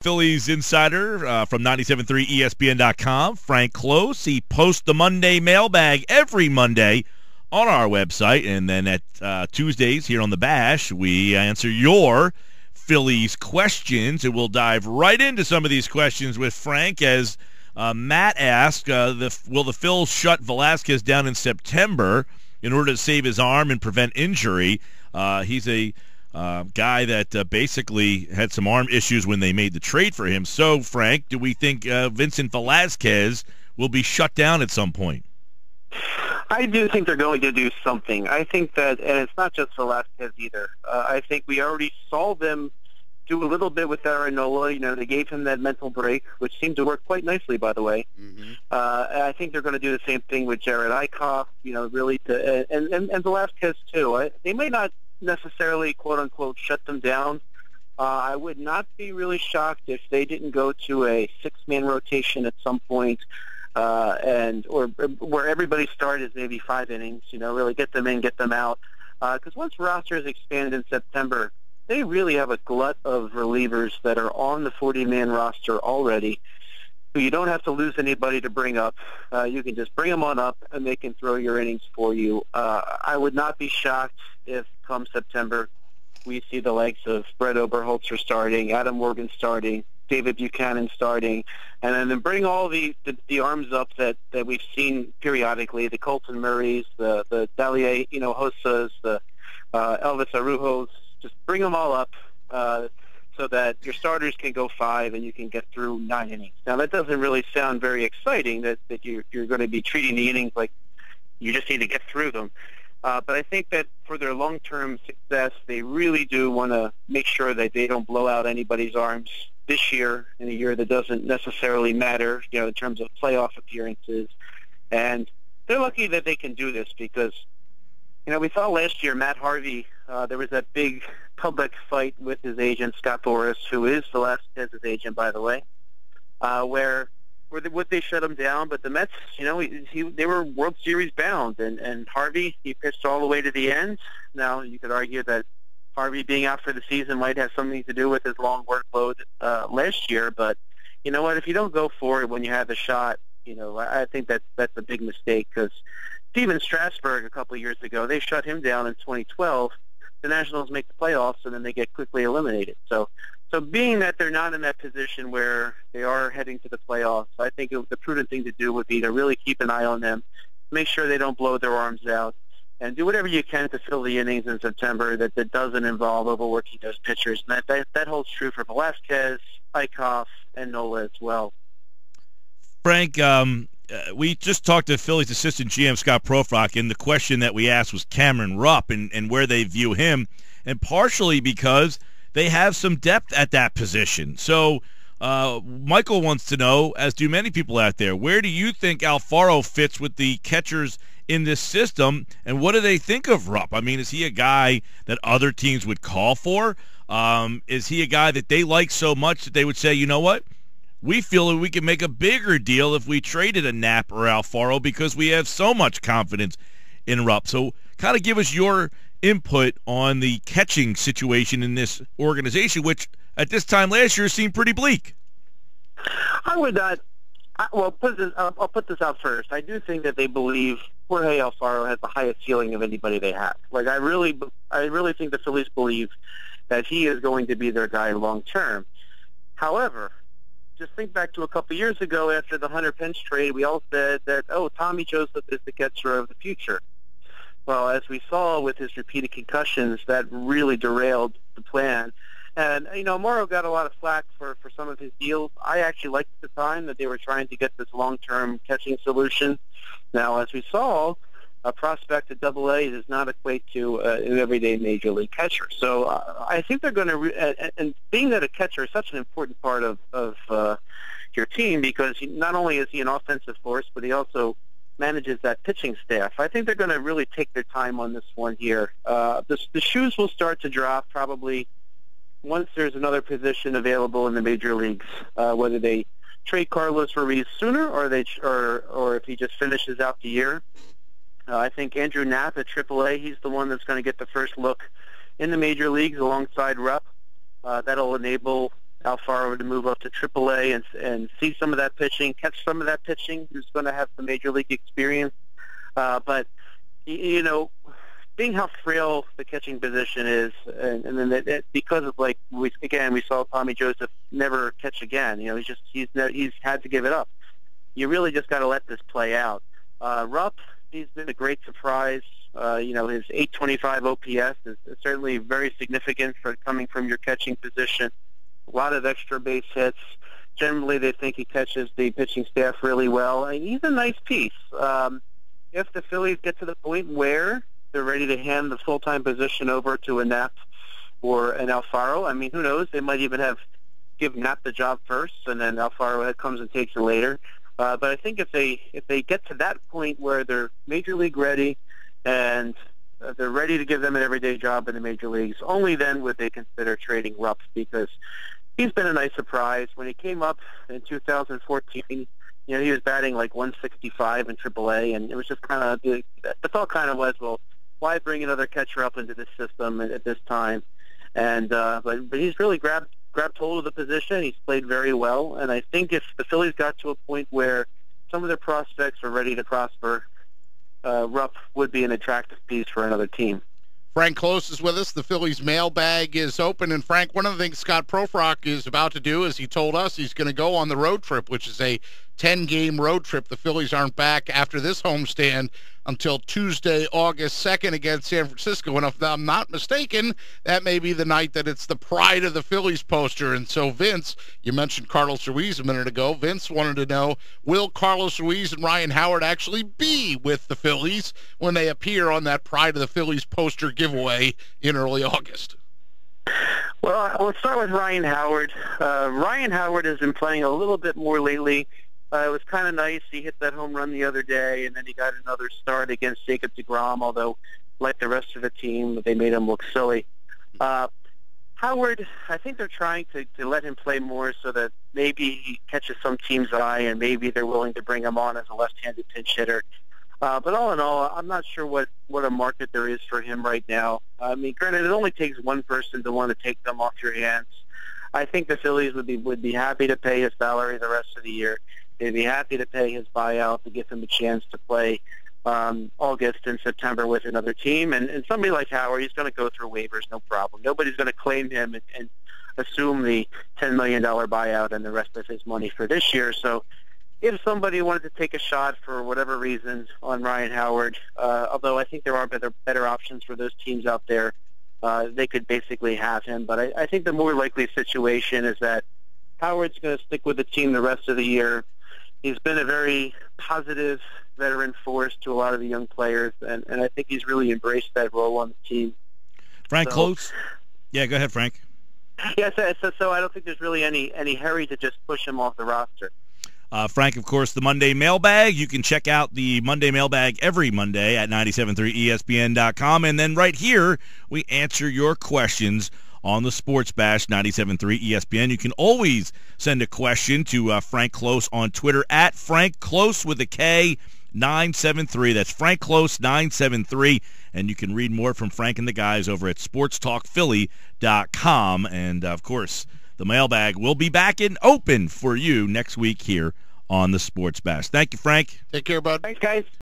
Phillies Insider from 97.3 ESPN.com, Frank Klose. He posts the Monday Mailbag every Monday on our website, and then at Tuesdays here on the Bash, we answer your Phillies questions, and we'll dive right into some of these questions with Frank. As Matt asked, will the Phils shut Velasquez down in September in order to save his arm and prevent injury? He's a guy that basically had some arm issues when they made the trade for him. So, Frank, do we think Vincent Velesquez will be shut down at some point? I do think they're going to do something. I think that, and it's not just Velasquez either. I think we already saw them do a little bit with Nola. You know, they gave him that mental break, which seemed to work quite nicely, by the way. Mm-hmm. I think they're going to do the same thing with Jared Eichhoff. You know, really, and Velasquez too. They may not necessarily, quote unquote, shut them down. I would not be really shocked if they didn't go to a 6-man rotation at some point. Or where everybody started maybe 5 innings, you know, really get them in, get them out. Because once rosters expand in September, they really have a glut of relievers that are on the 40-man roster already. So you don't have to lose anybody to bring up. You can just bring them on up, and they can throw your innings for you. I would not be shocked if, come September, we see the likes of Brett Oberholzer starting, Adam Morgan starting, David Buchanan starting, and then bring all the arms up that we've seen periodically, the Colton Murrays, the Dalier, you know, Hosas, the Elvis Arujos. Just bring them all up so that your starters can go 5 and you can get through 9 innings. Now, that doesn't really sound very exciting, that you're going to be treating the innings like you just need to get through them. But I think that for their long-term success, they really do want to make sure that they don't blow out anybody's arms this year, in a year that doesn't necessarily matter, you know, in terms of playoff appearances. And they're lucky that they can do this because, you know, we saw last year Matt Harvey, there was that big public fight with his agent, Scott Boras, who is Velasquez's agent, by the way, where they shut him down, but the Mets, you know, they were World Series bound, and Harvey, he pitched all the way to the end. Now, you could argue that Harvey being out for the season might have something to do with his long workload last year, but you know what? If you don't go for it when you have the shot, you know, I think that's a big mistake because Steven Strasburg a couple of years ago, they shut him down in 2012. The Nationals make the playoffs, and then they get quickly eliminated. So being that they're not in that position where they are heading to the playoffs, I think the prudent thing to do would be to really keep an eye on them, make sure they don't blow their arms out, and do whatever you can to fill the innings in September that doesn't involve overworking those pitchers. And that holds true for Velasquez, Eichhoff, and Nola as well. Frank, we just talked to Phillies assistant GM Scott Profrock, and the question that we asked was Cameron Rupp and where they view him, and partially because they have some depth at that position. So Michael wants to know, as do many people out there, where do you think Alfaro fits with the catchers in this system, and what do they think of Rupp? I mean, is he a guy that other teams would call for? Is he a guy that they like so much that they would say, you know what, we feel that we can make a bigger deal if we traded a Knapp or Alfaro because we have so much confidence in Rupp? So kind of give us your input on the catching situation in this organization, which at this time last year seemed pretty bleak. I would not. Well, I'll put this out first. I do think that they believe Jorge Alfaro has the highest ceiling of anybody they have. Like I really think the Phillies believe that he is going to be their guy long term. However, just think back to a couple of years ago after the Hunter Pence trade, we all said that, Tommy Joseph is the catcher of the future. Well, as we saw with his repeated concussions, that really derailed the plan. And, you know, Morrow got a lot of flack for some of his deals. I actually liked at the time that they were trying to get this long-term catching solution. Now, as we saw, a prospect at AA does not equate to an everyday major league catcher. So I think they're going to, and being that a catcher is such an important part of your team because not only is he an offensive force, but he also manages that pitching staff. I think they're going to really take their time on this one here. The shoes will start to drop probably once there's another position available in the major leagues, whether they trade Carlos Ruiz sooner or if he just finishes out the year. I think Andrew Knapp at AAA, he's the one that's going to get the first look in the major leagues alongside Rupp. That'll enable Alfaro to move up to AAA and see some of that pitching, catch some of that pitching. Who's going to have some major league experience, but being how frail the catching position is, and then because of we saw Tommy Joseph never catch again. He's had to give it up. You really just got to let this play out. Rupp, he's been a great surprise. His 825 OPS is certainly very significant for coming from your catching position. A lot of extra base hits. Generally, they think he catches the pitching staff really well. And he's a nice piece. If the Phillies get to the point where they're ready to hand the full-time position over to a Knapp or an Alfaro, I mean, who knows? They might even give Knapp the job first, and then Alfaro comes and takes it later. But I think if they get to that point where they're major league ready and they're ready to give them an everyday job in the major leagues, only then would they consider trading Rupp, because he's been a nice surprise. When he came up in 2014, he was batting like 165 in AAA, and it was just kind of the thought kind of was, well, why bring another catcher up into this system at this time? And but he's really grabbed hold of the position. He's played very well, and I think if the Phillies got to a point where some of their prospects are ready to prosper, Rupp would be an attractive piece for another team. Frank Klose is with us. The Phillies mailbag is open. And, Frank, one of the things Scott Profrock is about to do is he told us he's going to go on the road trip, which is a 10-game road trip. The Phillies aren't back after this homestand until Tuesday, August 2nd against San Francisco. And if I'm not mistaken, that may be the night that it's the Pride of the Phillies poster. And so, Vince, you mentioned Carlos Ruiz a minute ago. Vince wanted to know, will Carlos Ruiz and Ryan Howard actually be with the Phillies when they appear on that Pride of the Phillies poster giveaway in early August? Well, let's start with Ryan Howard. Ryan Howard has been playing a little bit more lately. It was kind of nice. He hit that home run the other day, and then he got another start against Jacob deGrom, although, like the rest of the team, they made him look silly. Howard, I think they're trying to let him play more so that maybe he catches some team's eye, and maybe they're willing to bring him on as a left-handed pinch hitter. But all in all, I'm not sure what a market there is for him right now. I mean, granted, it only takes one person to want to take them off your hands. I think the Phillies would be happy to pay his salary the rest of the year. They'd be happy to pay his buyout to give him a chance to play August and September with another team. And somebody like Howard, he's going to go through waivers, no problem. Nobody's going to claim him and assume the $10 million buyout and the rest of his money for this year. So if somebody wanted to take a shot for whatever reason on Ryan Howard, although I think there are better options for those teams out there, they could basically have him. But I think the more likely situation is that Howard's going to stick with the team the rest of the year. He's been a very positive veteran force to a lot of the young players, and I think he's really embraced that role on the team. Frank Klose? Yeah, go ahead, Frank. Yes, so I don't think there's really any hurry to just push him off the roster. Frank, of course, the Monday Mailbag. You can check out the Monday Mailbag every Monday at 97.3ESPN.com. And then right here, we answer your questions on the Sports Bash 97.3 ESPN. You can always send a question to Frank Klose on Twitter at Frank Klose with a K 973. That's Frank Klose 973. And you can read more from Frank and the guys over at sportstalkphilly.com. And, of course, the Mailbag will be back and open for you next week here on the Sports Bash. Thank you, Frank. Take care, bud. Thanks, guys.